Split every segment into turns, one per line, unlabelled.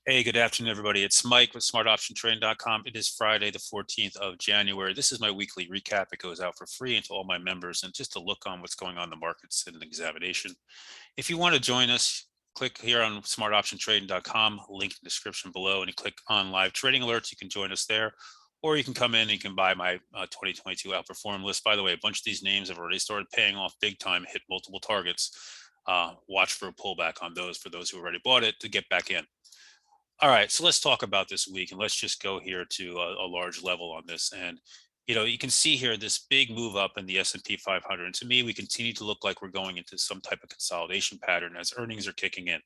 Hey, good afternoon, everybody. It's Mike with smartoptiontrade.com. It is Friday, the 14th of January. This is my weekly recap. It goes out for free and to all my members and just to look on what's going on in the markets and an examination. If you want to join us, click here on smartoptiontrading.com, link in the description below, and you click on live trading alerts. You can join us there, or you can come in and you can buy my 2022 outperform list. By the way, a bunch of these names have already started paying off big time, hit multiple targets. Watch for a pullback on those for those who already bought it to get back in. All right, so let's talk about this week, and let's just go here to a large level on this. And you can see here this big move up in the S&P 500. And to me, we continue to look like we're going into some type of consolidation pattern as earnings are kicking in.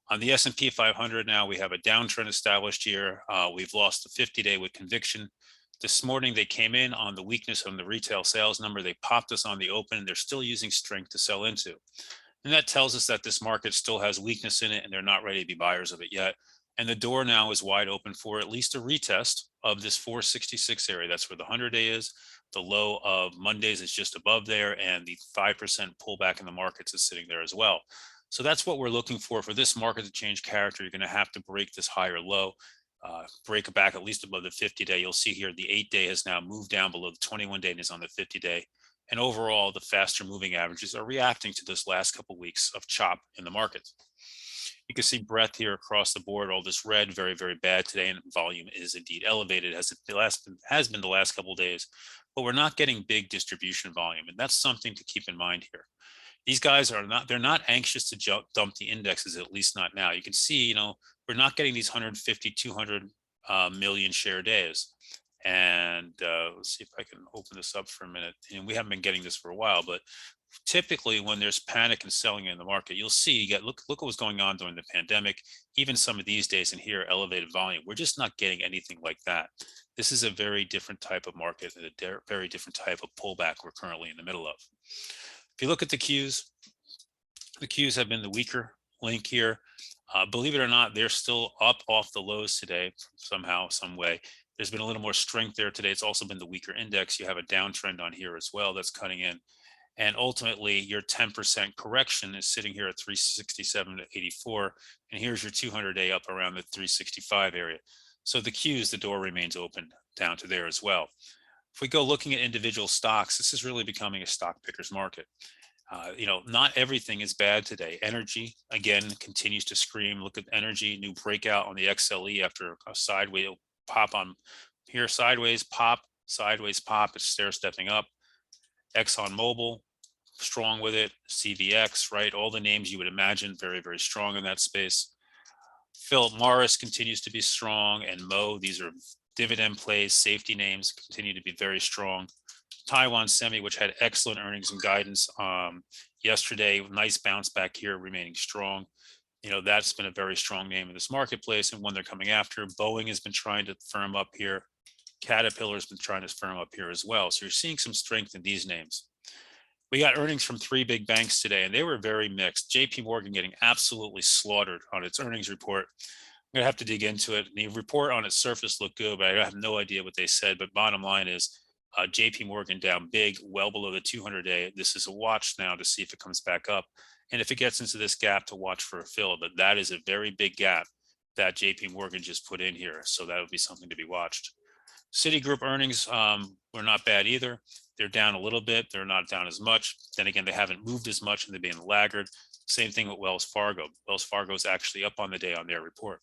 On the S&P 500 now, we have a downtrend established here. We've lost the 50-day with conviction. This morning, they came in on the weakness on the retail sales number. They popped us on the open, and they're still using strength to sell into. And that tells us that this market still has weakness in it, and they're not ready to be buyers of it yet. And the door now is wide open for at least a retest of this 466 area. That's where the 100-day is. The low of Mondays is just above there, and the 5% pullback in the markets is sitting there as well. So that's what we're looking for this market to change character. You're going to have to break this higher low, break it back at least above the 50-day. You'll see here the 8-day has now moved down below the 21-day and is on the 50-day. And overall, the faster moving averages are reacting to this last couple of weeks of chop in the market. You can see breadth here across the board. All this red, very, very bad today, and volume is indeed elevated as it has been the last couple of days. But we're not getting big distribution volume, and that's something to keep in mind here. These guys they're not anxious to dump the indexes, at least not now. You can see, we're not getting these 150, 200 million share days. And let's see if I can open this up for a minute. And we haven't been getting this for a while, but typically when there's panic and selling in the market, you'll see look what was going on during the pandemic. Even some of these days in here, elevated volume. We're just not getting anything like that. This is a very different type of market and a very different type of pullback we're currently in the middle of. If you look at the Qs, the Qs have been the weaker link here. Believe it or not, they're still up off the lows today somehow, some way. There's been a little more strength there today. It's also been the weaker index. You have a downtrend on here as well that's cutting in. And ultimately, your 10% correction is sitting here at 367 to 84. And here's your 200-day up around the 365 area. So the Qs, the door remains open down to there as well. If we go looking at individual stocks, this is really becoming a stock picker's market. Not everything is bad today. Energy, again, continues to scream. Look at energy, new breakout on the XLE after a sideways pop on here, sideways pop, it's stair stepping up. ExxonMobil, strong with it. CVX, right? All the names you would imagine, very, very strong in that space. Philip Morris continues to be strong, and Mo, these are dividend plays, safety names, continue to be very strong. Taiwan Semi, which had excellent earnings and guidance yesterday, nice bounce back here, remaining strong. That's been a very strong name in this marketplace and one they're coming after. Boeing has been trying to firm up here. Caterpillar has been trying to firm up here as well. So you're seeing some strength in these names. We got earnings from three big banks today, and they were very mixed. JP Morgan getting absolutely slaughtered on its earnings report. I'm going to have to dig into it. The report on its surface looked good, but I have no idea what they said. But bottom line is JP Morgan down big, well below the 200-day. This is a watch now to see if it comes back up. And if it gets into this gap, to watch for a fill. But that is a very big gap that JP Morgan just put in here. So that would be something to be watched. Citigroup earnings were not bad either. They're down a little bit. They're not down as much. Then again, they haven't moved as much and they're being laggard. Same thing with Wells Fargo. Wells Fargo is actually up on the day on their report.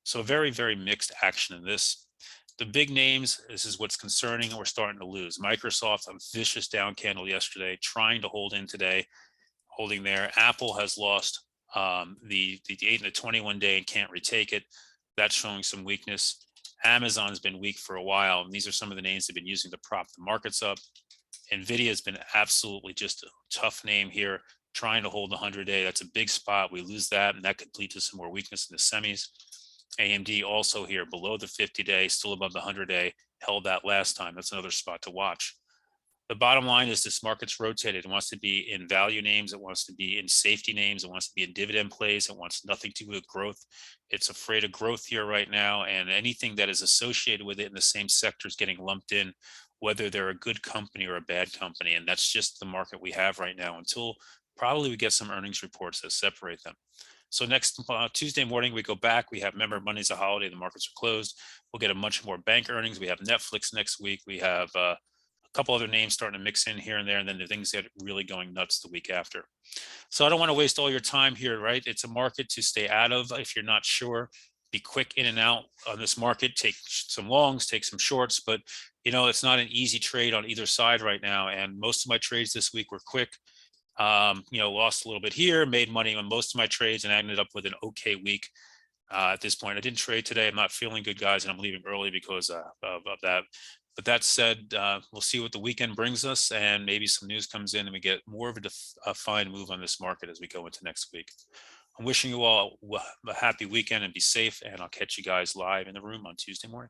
So very, very mixed action in this. The big names, this is what's concerning, and we're starting to lose. Microsoft, a vicious down candle yesterday, trying to hold in today, holding there. Apple has lost the 8 and the 21-day and can't retake it. That's showing some weakness. Amazon's been weak for a while, and these are some of the names they've been using to prop the markets up. NVIDIA has been absolutely just a tough name here, trying to hold the 100-day. That's a big spot. We lose that, and that could lead to some more weakness in the semis. AMD also here below the 50-day, still above the 100-day, held that last time. That's another spot to watch. The bottom line is this market's rotated. It wants to be in value names. It wants to be in safety names. It wants to be in dividend plays. It wants nothing to do with growth. It's afraid of growth here right now, and anything that is associated with it in the same sector is getting lumped in, whether they're a good company or a bad company. And that's just the market we have right now until probably we get some earnings reports that separate them. So next Tuesday morning, we go back. We have member Monday's a holiday. The markets are closed. We'll get a much more bank earnings. We have Netflix next week. We have a couple other names starting to mix in here and there, and then the things get really going nuts the week after. So I don't want to waste all your time here, right? It's a market to stay out of if you're not sure. Be quick in and out on this market. Take some longs, take some shorts, but it's not an easy trade on either side right now. And most of my trades this week were quick. Lost a little bit here, made money on most of my trades, and I ended up with an okay week. At this point, I didn't trade today. I'm not feeling good, guys, and I'm leaving early because of that. But that said, we'll see what the weekend brings us, and maybe some news comes in and we get more of a fine move on this market as we go into next week. I'm wishing you all a happy weekend and be safe, and I'll catch you guys live in the room on Tuesday morning.